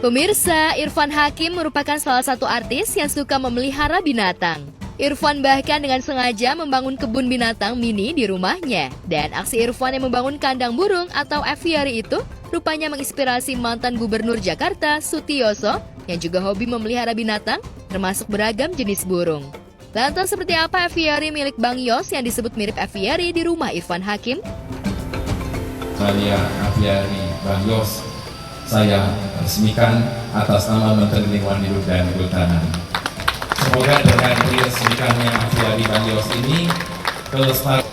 Pemirsa, Irfan Hakim merupakan salah satu artis yang suka memelihara binatang. Irfan bahkan dengan sengaja membangun kebun binatang mini di rumahnya. Dan aksi Irfan yang membangun kandang burung atau aviary itu rupanya menginspirasi mantan Gubernur Jakarta, Sutioso, yang juga hobi memelihara binatang, termasuk beragam jenis burung. Lantas seperti apa aviary milik Bang Yos yang disebut mirip aviary di rumah Irfan Hakim? Saya aviary Bang Yos, saya resmikan atas nama Menteri Lingkungan Hidup dan Kehutanan. Semoga dengan diresmikannya aviary Bang Yos ini kelestarian.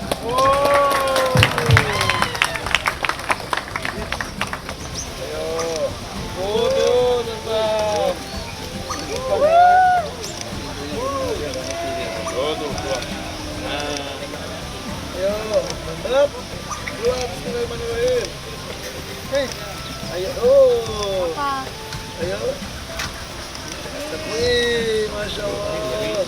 Ayo, ayo. Wih, masya Allah.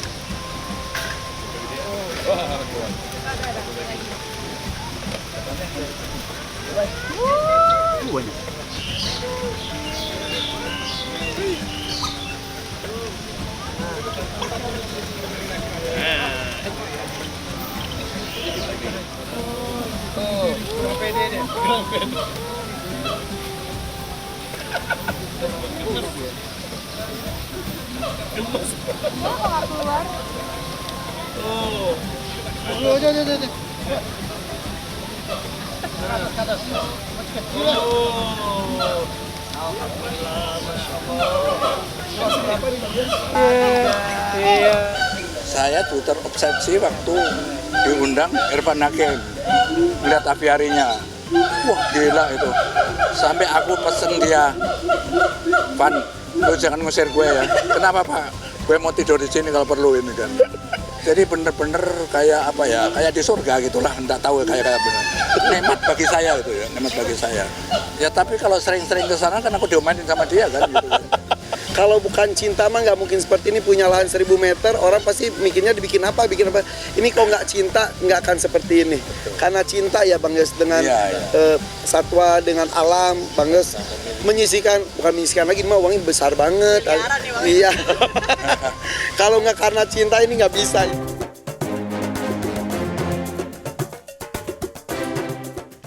Saya tuh terobsesi waktu diundang Irfan Hakim melihat aviarinya. Wah gila itu. Sampai aku pesen dia, Van, lu jangan ngusir gue ya. Kenapa Pak? Gue mau tidur di sini kalau perlu ini kan. Jadi bener-bener kayak apa ya, kayak di surga gitulah, enggak tahu kayak bener. Nikmat bagi saya itu ya, nikmat bagi saya. Ya tapi kalau sering-sering ke sana kan aku diomelin sama dia kan gitu kan. Kalau bukan cinta mah nggak mungkin seperti ini, punya lahan 1000 meter, orang pasti mikirnya dibikin apa, bikin apa. Ini kalau nggak cinta, nggak akan seperti ini. Karena cinta ya Bang Yos dengan satwa, dengan alam, Bang Yos menyisihkan, bukan menyisihkan lagi, mah uangnya besar banget. Iya. Kalau nggak karena cinta ini nggak bisa.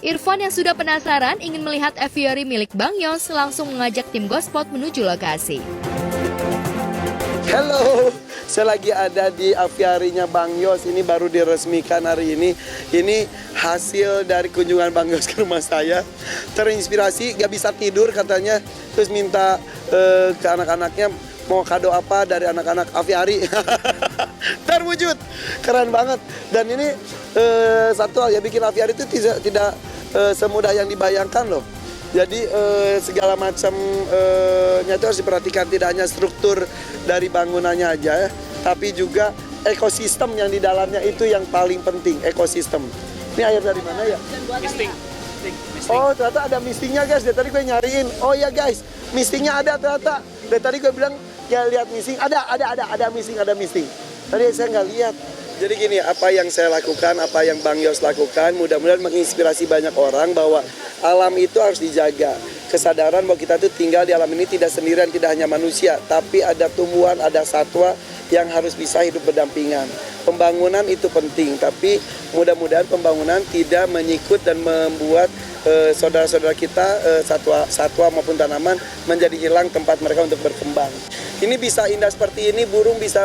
Irfan yang sudah penasaran ingin melihat aviary milik Bang Yos langsung mengajak tim Gospot menuju lokasi. Halo, saya lagi ada di aviary-nya Bang Yos. Ini baru diresmikan hari ini. Ini hasil dari kunjungan Bang Yos ke rumah saya. Terinspirasi, gak bisa tidur katanya. Terus minta ke anak-anaknya mau kado apa dari anak-anak aviary. Terwujud, keren banget. Dan ini satu hal ya, bikin aviary itu tidak semudah yang dibayangkan loh. Jadi segala macamnya itu harus diperhatikan, tidak hanya struktur dari bangunannya aja, tapi juga ekosistem yang di dalamnya itu yang paling penting, ekosistem. Ini air dari mana ya? Misting. Oh ternyata ada mistingnya guys, dari tadi gue nyariin. Oh ya guys, mistingnya ada ternyata. Dari tadi gue bilang ya lihat misting, ada misting. Tadi saya nggak lihat. Jadi gini, apa yang saya lakukan, apa yang Bang Yos lakukan, mudah-mudahan menginspirasi banyak orang bahwa alam itu harus dijaga. Kesadaran bahwa kita tuh tinggal di alam ini tidak sendirian, tidak hanya manusia, tapi ada tumbuhan, ada satwa yang harus bisa hidup berdampingan. Pembangunan itu penting, tapi mudah-mudahan pembangunan tidak menyikut dan membuat saudara-saudara kita, satwa maupun tanaman menjadi hilang tempat mereka untuk berkembang. Ini bisa indah seperti ini, burung bisa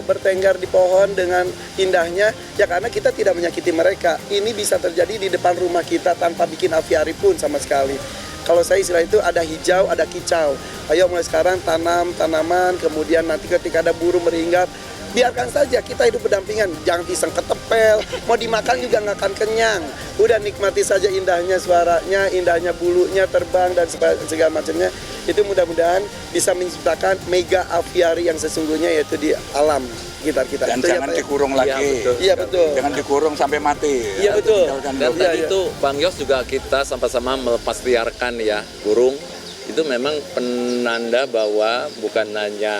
bertengger di pohon dengan indahnya, ya karena kita tidak menyakiti mereka. Ini bisa terjadi di depan rumah kita tanpa bikin aviary pun sama sekali. Kalau saya istilah itu ada hijau, ada kicau. Ayo mulai sekarang tanam tanaman, kemudian nanti ketika ada burung berhinggap, biarkan saja kita hidup berdampingan. Jangan pisang ketepel, mau dimakan juga nggak akan kenyang. Udah nikmati saja indahnya suaranya, indahnya bulunya terbang dan segala macamnya. Itu mudah-mudahan bisa menciptakan mega aviary yang sesungguhnya, yaitu di alam sekitar kita. Dan itu jangan ya, dikurung lagi. Iya betul. Jangan dikurung sampai mati. Iya betul. Dan tadi itu Bang Yos juga kita sama-sama melepasliarkan ya burung. Itu memang penanda bahwa bukan hanya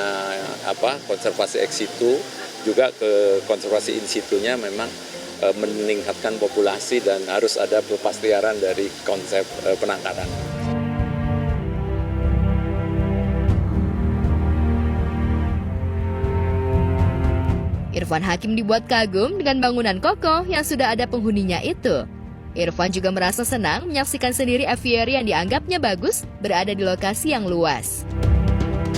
konservasi ex situ, juga ke konservasi in situnya memang meningkatkan populasi dan harus ada pelepasliaran dari konsep penangkaran. Irfan Hakim dibuat kagum dengan bangunan kokoh yang sudah ada penghuninya itu. Irfan juga merasa senang menyaksikan sendiri aviary yang dianggapnya bagus berada di lokasi yang luas.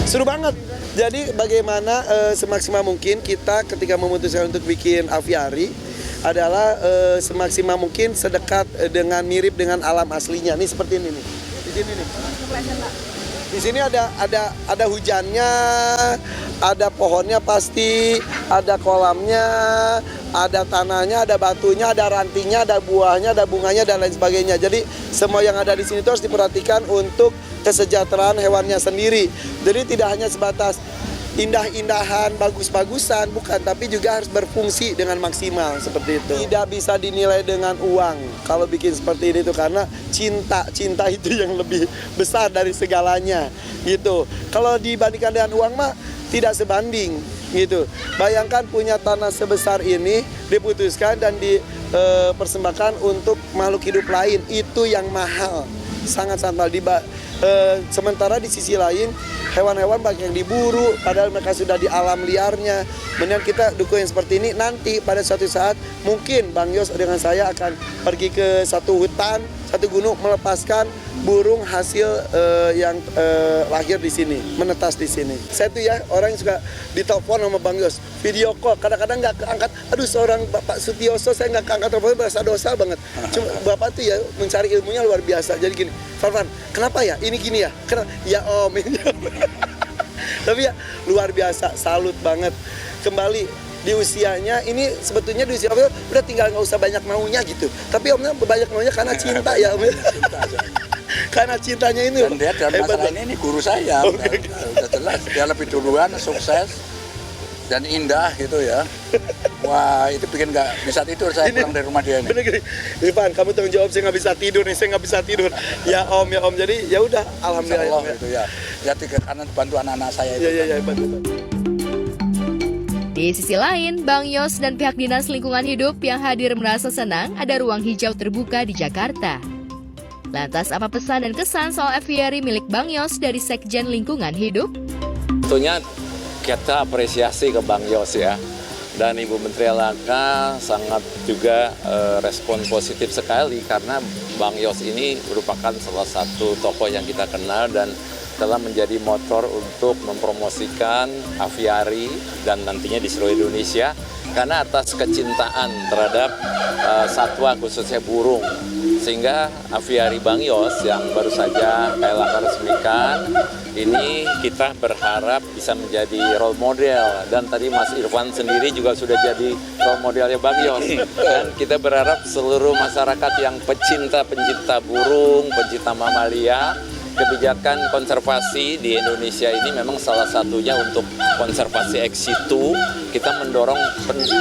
Seru banget. Jadi bagaimana semaksimal mungkin kita ketika memutuskan untuk bikin aviary adalah semaksimal mungkin sedekat dengan mirip dengan alam aslinya. Nih seperti ini nih. Di sini nih. Di sini ada hujannya, ada pohonnya pasti, ada kolamnya, ada tanahnya, ada batunya, ada rantingnya, ada buahnya, ada bunganya dan lain sebagainya. Jadi semua yang ada di sini itu harus diperhatikan untuk kesejahteraan hewannya sendiri. Jadi tidak hanya sebatas indah-indahan, bagus-bagusan, bukan, tapi juga harus berfungsi dengan maksimal seperti itu. Tidak bisa dinilai dengan uang kalau bikin seperti ini tuh, karena cinta itu yang lebih besar dari segalanya gitu. Kalau dibandingkan dengan uang mah tidak sebanding gitu. Bayangkan punya tanah sebesar ini diputuskan dan dipersembahkan untuk makhluk hidup lain, itu yang mahal, sangat-sangat mahal. Sementara di sisi lain hewan-hewan banyak yang diburu padahal mereka sudah di alam liarnya. Kemudian kita dukung yang seperti ini, nanti pada suatu saat mungkin Bang Yos dengan saya akan pergi ke satu hutan, satu gunung, melepaskan burung hasil yang lahir di sini, menetas di sini. Saya tuh ya orang yang suka ditelepon sama Bang Yos, video call, kadang-kadang nggak keangkat. Aduh, seorang Bapak Sutioso saya nggak keangkat telepon, berasa dosa banget. Cuma Bapak tuh ya mencari ilmunya luar biasa. Jadi gini, Farfan, kenapa ya ini gini ya? Kenapa? Ya Om ini. Tapi ya luar biasa, salut banget. Kembali di usianya ini, sebetulnya di usia udah tinggal nggak usah banyak maunya gitu. Tapi Omnya banyak maunya karena cinta ya Om. Karena cintanya ini. Dan dia dalam masalah ini guru saya. Udah jelas dia lebih duluan sukses dan indah gitu ya. Wah, itu bikin nggak bisa tidur saya pulang dari rumah dia ini. Bener gini, Irfan, kamu tanggung jawab, saya nggak bisa tidur nih, saya nggak bisa tidur. Ya Om, jadi ya udah, alhamdulillah. Allah, itu ya. Ya karena bantu anak-anak saya itu. Iya, bantu. Di sisi lain, Bang Yos dan pihak Dinas Lingkungan Hidup yang hadir merasa senang ada ruang hijau terbuka di Jakarta. Lantas apa pesan dan kesan soal aviary milik Bang Yos dari Sekjen Lingkungan Hidup? Tentunya kita apresiasi ke Bang Yos ya. Dan Ibu Menteri LHK sangat juga respon positif sekali karena Bang Yos ini merupakan salah satu tokoh yang kita kenal dan telah menjadi motor untuk mempromosikan aviary dan nantinya di seluruh Indonesia karena atas kecintaan terhadap satwa khususnya burung. Sehingga aviary Bang Yos yang baru saja LHK resmikan ini kita berharap bisa menjadi role model, dan tadi Mas Irfan sendiri juga sudah jadi role modelnya Bang Yos, dan kita berharap seluruh masyarakat yang pencinta burung, pencinta mamalia, kebijakan konservasi di Indonesia ini memang salah satunya untuk konservasi ex situ. Kita mendorong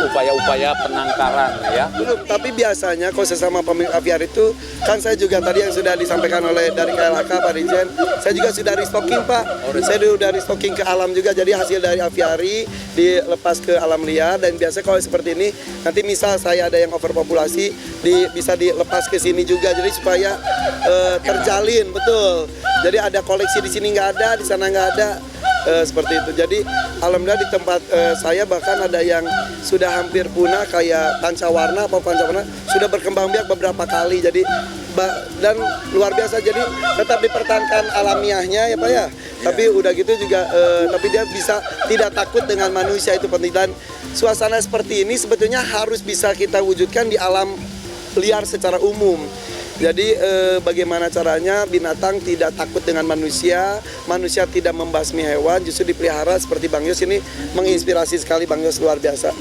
upaya-upaya penangkaran ya. Belum, tapi biasanya kalau sesama pemilik aviary itu kan saya juga tadi yang sudah disampaikan oleh dari KLHK Pak Dirjen, saya juga sudah restocking Pak. Saya sudah restocking ke alam juga, jadi hasil dari aviary dilepas ke alam liar, dan biasanya kalau seperti ini nanti misal saya ada yang overpopulasi bisa dilepas ke sini juga, jadi supaya terjalin betul. Jadi ada koleksi di sini nggak ada, di sana nggak ada. Seperti itu. Jadi alhamdulillah di tempat saya bahkan ada yang sudah hampir punah kayak pancawarna sudah berkembang biak beberapa kali. Jadi dan luar biasa, jadi tetap dipertahankan alamiahnya ya Pak ya. Tapi udah gitu juga tapi dia bisa tidak takut dengan manusia, itu penting. Dan suasana seperti ini sebetulnya harus bisa kita wujudkan di alam liar secara umum. Jadi bagaimana caranya binatang tidak takut dengan manusia, manusia tidak membasmi hewan, justru dipelihara seperti Bang Yos ini menginspirasi sekali. Bang Yos luar biasa.